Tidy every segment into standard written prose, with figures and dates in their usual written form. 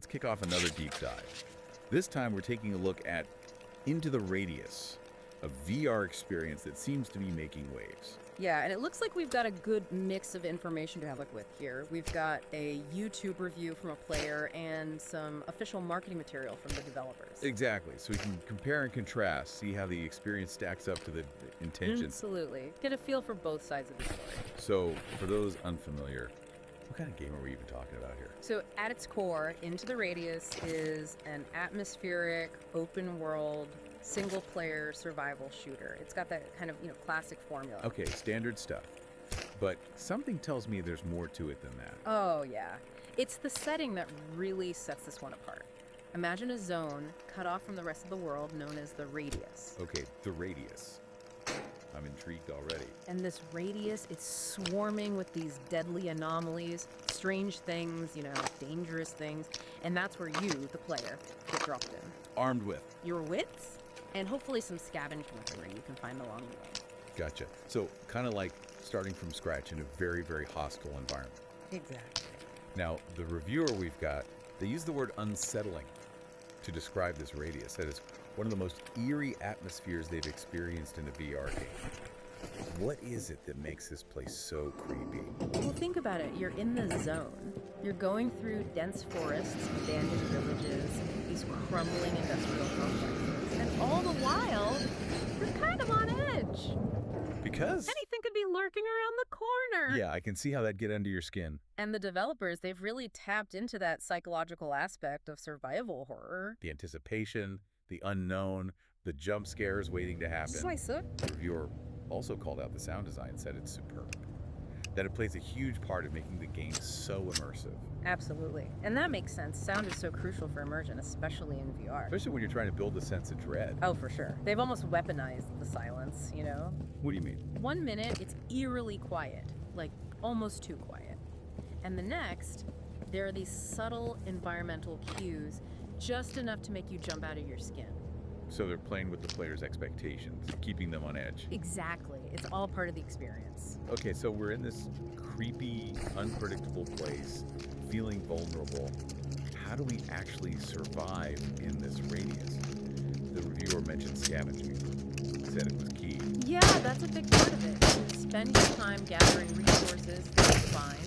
let's kick off another deep dive. This time we're taking a look at Into the Radius, a VR experience that seems to be making waves. Yeah, and it looks like we've got a good mix of information to have a look with here. We've got a YouTube review from a player and some official marketing material from the developers. Exactly, so we can compare and contrast, see how the experience stacks up to the intentions. Absolutely. Get a feel for both sides of the story. So, for those unfamiliar, what kind of game are we even talking about here? So at its core, Into the Radius is an atmospheric, open-world, single-player survival shooter. It's got that kind of, classic formula. Okay, standard stuff. But something tells me there's more to it than that. Oh, yeah. It's the setting that really sets this one apart. Imagine a zone cut off from the rest of the world known as the Radius. Okay, the Radius. I'm intrigued already. And this Radius, it's swarming with these deadly anomalies, strange things, dangerous things. And that's where you, the player, get dropped in. Armed with? Your wits, and hopefully some scavenging weaponry you can find along the way. Gotcha. So, kind of like starting from scratch in a very, very hostile environment. Exactly. Now, the reviewer we've got, they use the word unsettling to describe this Radius. That is one of the most eerie atmospheres they've experienced in a VR game. What is it that makes this place so creepy? Well, think about it. You're in the zone. You're going through dense forests, abandoned villages, these crumbling industrial complexes. And all the while, you're kind of on edge. Because? Anything could be lurking around the corner. Yeah, I can see how that'd get under your skin. And the developers, they've really tapped into that psychological aspect of survival horror. The anticipation, the unknown, the jump scares waiting to happen. Slice it. The reviewer also called out the sound design and said it's superb. That it plays a huge part of making the game so immersive. Absolutely. And that makes sense. Sound is so crucial for immersion, especially in VR. Especially when you're trying to build a sense of dread. Oh, for sure. They've almost weaponized the silence, What do you mean? 1 minute, it's eerily quiet, like almost too quiet. And the next, there are these subtle environmental cues, just enough to make you jump out of your skin. So they're playing with the player's expectations, keeping them on edge. Exactly. It's all part of the experience. Okay, so we're in this creepy, unpredictable place, feeling vulnerable. How do we actually survive in this Radius? The reviewer mentioned scavenging. Said it was key. Yeah, that's a big part of it. You spend your time gathering resources that you find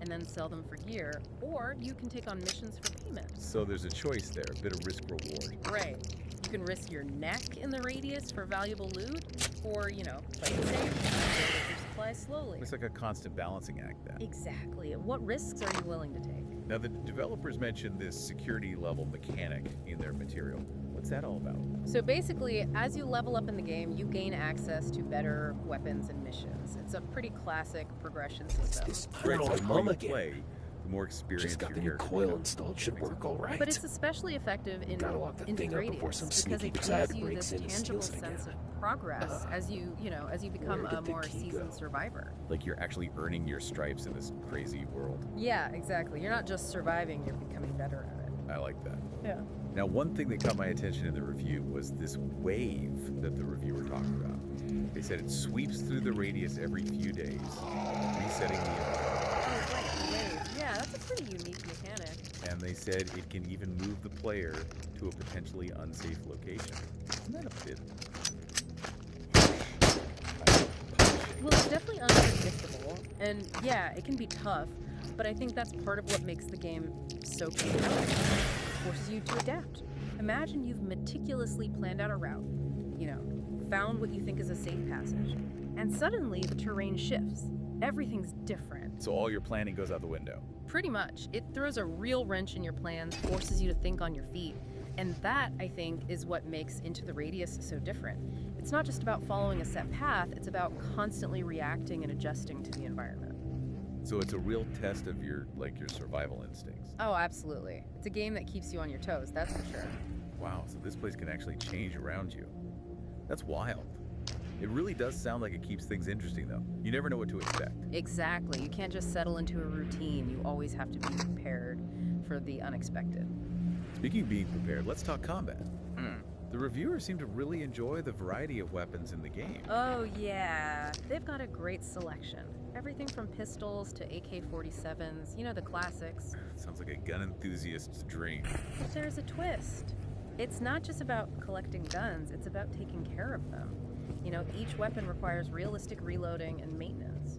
and then sell them for gear, or you can take on missions for payment. So there's a choice there, a bit of risk-reward. Right. You can risk your neck in the Radius for valuable loot, or, play it safe, build up your supplies slowly. It's like a constant balancing act, that. Exactly. What risks are you willing to take? Now, the developers mentioned this security level mechanic in their material. What's that all about? So basically, as you level up in the game, you gain access to better weapons and missions. It's a pretty classic progression system. This Right, so the more you again. play, the more experience Just got the your new character coil becomes. installed. Should work all right. But it's especially effective in Gotta lock the Into thing the up before Radius some because sneaky it bad gives you breaks this in and tangible steals it sense again. of progress as you become where a did the more key seasoned go? survivor. Like you're actually earning your stripes in this crazy world. Yeah, exactly. You're not just surviving, you're becoming better at it. I like that. Yeah. Now, one thing that caught my attention in the review was this wave that the reviewer talked about. They said it sweeps through the Radius every few days, resetting the environment. Oh, right, wave. Yeah, that's a pretty unique mechanic. And they said it can even move the player to a potentially unsafe location. Isn't that a bit punishing? Well, it's definitely unpredictable, and yeah, it can be tough, but I think that's part of what makes the game so compelling. It forces you to adapt. Imagine you've meticulously planned out a route, found what you think is a safe passage, and suddenly the terrain shifts. Everything's different. So all your planning goes out the window. Pretty much. It throws a real wrench in your plans, forces you to think on your feet, and that, I think, is what makes Into the Radius so different. It's not just about following a set path, it's about constantly reacting and adjusting to the environment. So it's a real test of your survival instincts. Oh, absolutely. It's a game that keeps you on your toes, that's for sure. Wow, so this place can actually change around you. That's wild. It really does sound like it keeps things interesting, though. You never know what to expect. Exactly. You can't just settle into a routine. You always have to be prepared for the unexpected. Speaking of being prepared, let's talk combat. The reviewers seem to really enjoy the variety of weapons in the game. Oh, yeah. They've got a great selection. Everything from pistols to AK-47s, you know, the classics. Sounds like a gun enthusiast's dream. But there's a twist. It's not just about collecting guns, it's about taking care of them. You know, each weapon requires realistic reloading and maintenance.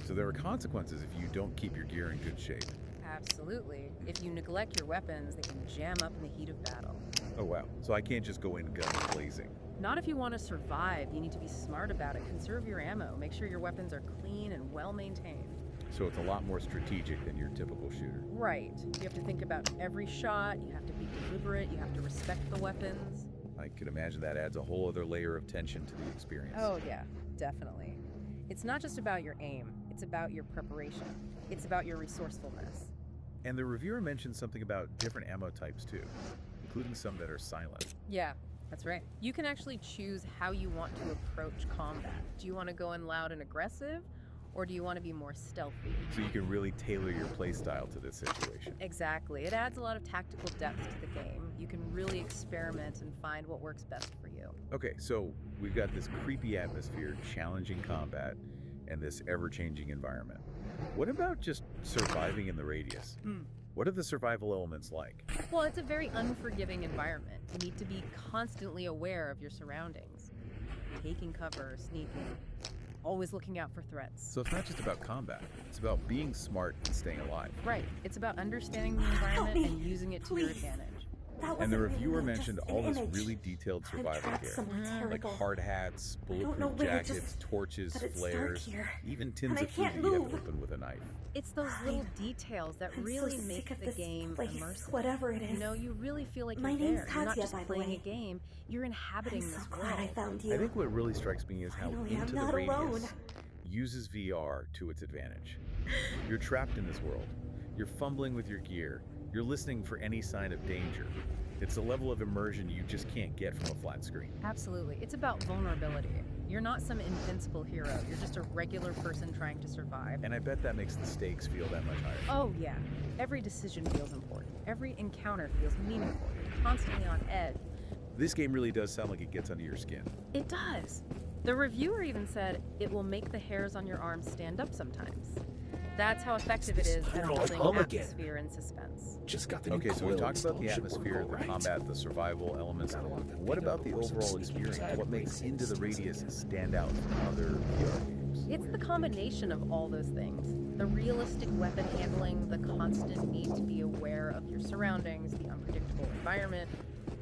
So there are consequences if you don't keep your gear in good shape. Absolutely. If you neglect your weapons, they can jam up in the heat of battle. Oh wow, so I can't just go in guns blazing. Not if you want to survive. You need to be smart about it. Conserve your ammo. Make sure your weapons are clean and well maintained. So it's a lot more strategic than your typical shooter. Right. You have to think about every shot. You have to be deliberate. You have to respect the weapons. I could imagine that adds a whole other layer of tension to the experience. Oh, yeah, definitely. It's not just about your aim. It's about your preparation. It's about your resourcefulness. And the reviewer mentioned something about different ammo types too, including some that are silent. Yeah, that's right. You can actually choose how you want to approach combat. Do you want to go in loud and aggressive, or do you want to be more stealthy? So you can really tailor your playstyle to this situation. Exactly. It adds a lot of tactical depth to the game. You can really experiment and find what works best for you. Okay, so we've got this creepy atmosphere, challenging combat, and this ever-changing environment. What about just surviving in the radius? What are the survival elements like? Well, it's a very unforgiving environment. You need to be constantly aware of your surroundings. Taking cover, sneaking, always looking out for threats. So it's not just about combat, it's about being smart and staying alive. Right. It's about understanding the environment and using it to your advantage. And the reviewer mentioned all this really detailed survival gear, like hard hats, bulletproof jackets, torches, flares, even tins of food that you have to open with a knife. It's those little details that really make the game immersive. Whatever it is. You know, you really feel like My you're name's there. You're not Katya, just by the playing a way. game, you're inhabiting I'm so this glad I world. found you. I think what really strikes me is how Finally, I'm Into the not Radius alone. uses VR to its advantage. You're trapped in this world. You're fumbling with your gear. You're listening for any sign of danger. It's a level of immersion you just can't get from a flat screen. Absolutely. It's about vulnerability. You're not some invincible hero. You're just a regular person trying to survive. And I bet that makes the stakes feel that much higher. Oh, yeah. Every decision feels important. Every encounter feels meaningful. You're constantly on edge. This game really does sound like it gets under your skin. It does. The reviewer even said it will make the hairs on your arms stand up sometimes. That's how effective it is at building atmosphere and suspense. Just got the new Okay, so we coil talked about the installed. Should atmosphere, work the all right. combat, the survival elements. What about the overall experience? What makes Into the Radius stand out from other VR games? It's the combination of all those things. The realistic weapon handling, the constant need to be aware of your surroundings, the unpredictable environment.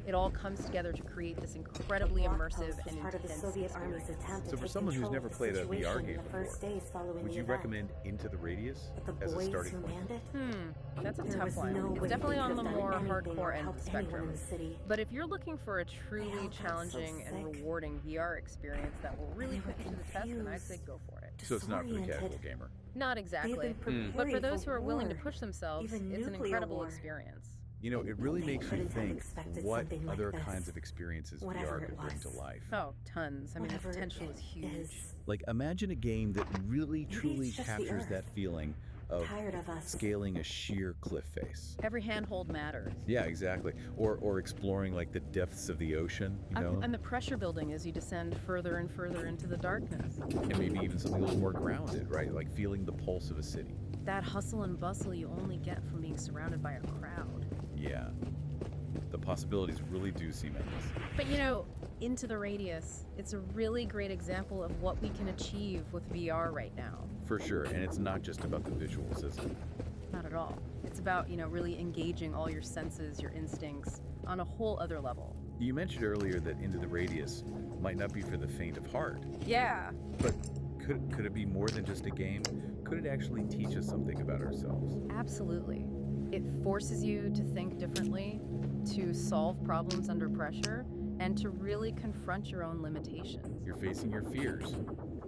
It all comes together to create this incredibly immersive and part of the intense Soviet Army's experience. attempt So to for take someone who's control never of the played a VR situation game the first before, days following would the you event. recommend Into the Radius But the as a boys starting who point? manned it, That's a there tough was one. no It's way definitely they on could the have done more anything or hardcore end of the helped anyone spectrum. in the city. But if you're looking for a all truly felt so challenging and sick. rewarding VR experience that will really put you to the test, then I'd say go for it. So it's not for the casual Disoriented. gamer. Not They've exactly. been But for preparing those who are willing to war, push themselves, even it's an nuclear incredible war. experience. You know, it really They makes you couldn't have think expected what something like other this. kinds of experiences Whatever VR it could bring to was. life. Oh, tons. I mean, the Whatever potential is it huge. is. Like, imagine a game that really, Maybe truly it's just the captures Earth. that feeling of Tired of us. scaling a sheer cliff face. Every handhold matters. Yeah, exactly. Or exploring like the depths of the ocean, you know, And the pressure building as you descend further and further into the darkness. and maybe even something a little more grounded, right? Like feeling the pulse of a city. That hustle and bustle you only get from being surrounded by a crowd. Yeah. The possibilities really do seem endless. But you know, Into the Radius, it's a really great example of what we can achieve with VR right now. For sure, and it's not just about the visual system. Not at all. It's about, really engaging all your senses, your instincts on a whole other level. You mentioned earlier that Into the Radius might not be for the faint of heart, Yeah. but could it be more than just a game? Could it actually teach us something about ourselves? Absolutely. It forces you to think differently, to solve problems under pressure, and to really confront your own limitations. You're facing your fears,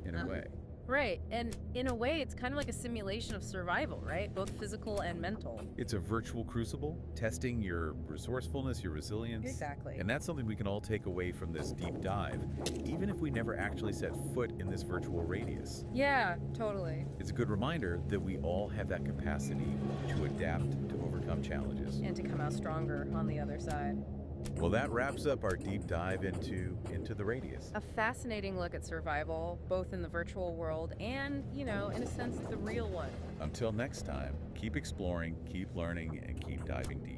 in a way. Right, and in a way, it's kind of like a simulation of survival, right? Both physical and mental. It's a virtual crucible, testing your resourcefulness, your resilience. Exactly. And that's something we can all take away from this deep dive, even if we never actually set foot in this virtual radius. Yeah, totally. It's a good reminder that we all have that capacity to adapt, to overcome challenges. And to come out stronger on the other side. Well, that wraps up our deep dive into the radius. A fascinating look at survival, both in the virtual world and, in a sense, the real one. Until next time, keep exploring, keep learning, and keep diving deep.